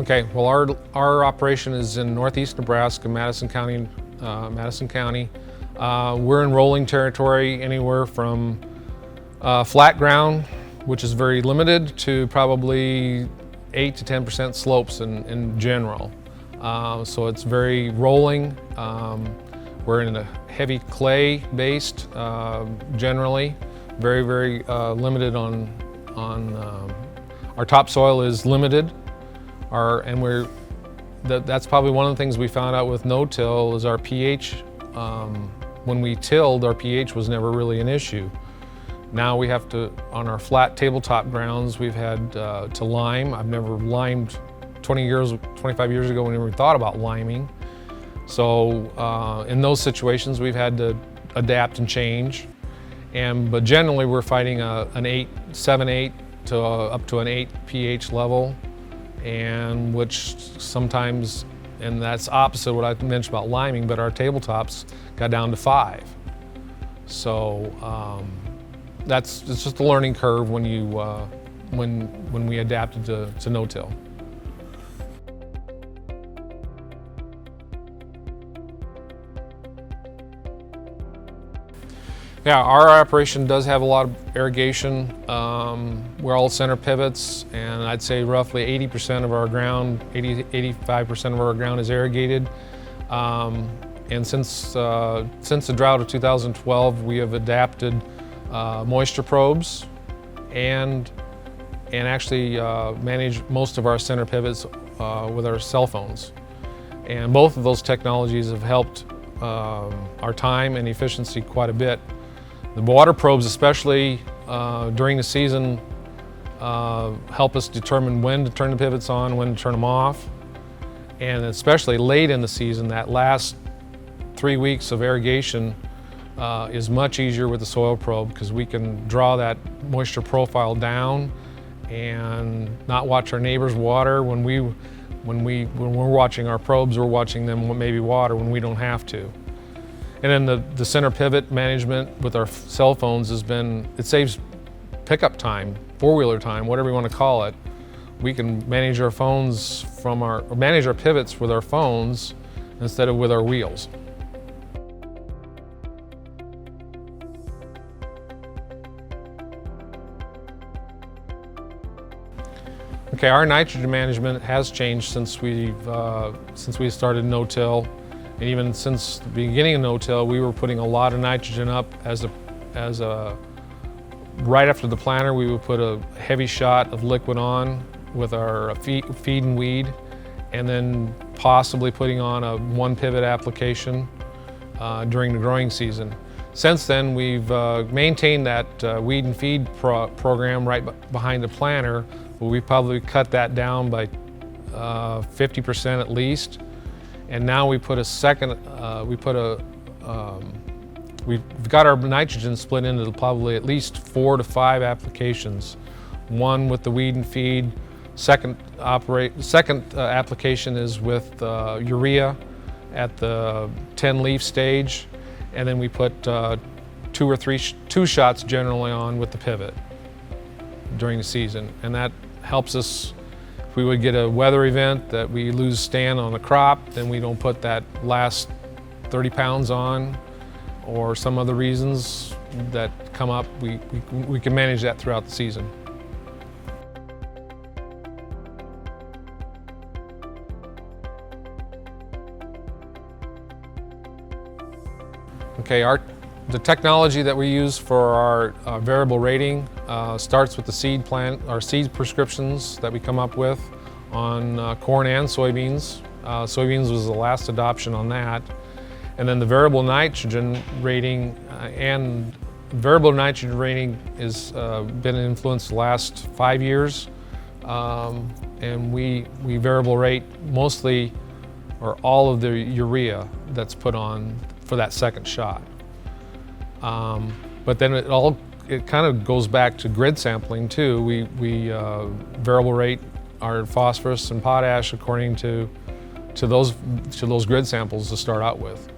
Okay, well our operation is in Northeast Nebraska, Madison County. We're in rolling territory, anywhere from flat ground, which is very limited, to probably 8 to 10% slopes in general. So it's very rolling. We're in a heavy clay based, generally. Very limited on our topsoil is limited. That's probably one of the things we found out with no-till is our pH. When we tilled, our pH was never really an issue. Now we have to, on our flat tabletop grounds, we've had to lime. I've never limed 25 years ago, we never thought about liming. So in those situations, we've had to adapt and change. But generally, we're fighting an 7-8 to up to an 8 pH level, and which sometimes, and that's opposite what I mentioned about liming, but our tabletops got down to 5. So it's just a learning curve when you when we adapted to no-till. Yeah, our operation does have a lot of irrigation. We're all center pivots, and I'd say roughly 80% of our ground, 85% of our ground is irrigated. And since the drought of 2012, we have adapted moisture probes and actually manage most of our center pivots with our cell phones. And both of those technologies have helped our time and efficiency quite a bit. The water probes, especially during the season, help us determine when to turn the pivots on, when to turn them off. And especially late in the season, that last 3 weeks of irrigation is much easier with the soil probe, because we can draw that moisture profile down and not watch our neighbors water. When we're watching our probes, we're watching them maybe water when we don't have to. And then the center pivot management with our cell phones it saves pickup time, four-wheeler time, whatever you want to call it. We can manage our manage our pivots with our phones instead of with our wheels. Okay, our nitrogen management has changed since we started no-till. And even since the beginning of no-till, we were putting a lot of nitrogen up right after the planter. We would put a heavy shot of liquid on with our feed and weed, and then possibly putting on a 1 pivot application during the growing season. Since then, we've maintained that weed and feed program right behind the planter, but we probably cut that down by 50% at least. And now we put we've got our nitrogen split into probably at least 4 to 5 applications. One with the weed and feed. Second application is with urea at the 10 leaf stage, and then we put 2 shots generally on with the pivot during the season, and that helps us. If we would get a weather event that we lose stand on a crop, then we don't put that last 30 pounds on, or some other reasons that come up, we can manage that throughout the season. Okay, the technology that we use for our variable rating starts with our seed prescriptions that we come up with on corn and soybeans. Soybeans was the last adoption on that. And then the variable nitrogen rating has been influenced the last 5 years. And we variable rate mostly or all of the urea that's put on for that second shot. But then it kind of goes back to grid sampling too. We variable rate our phosphorus and potash according to those grid samples to start out with.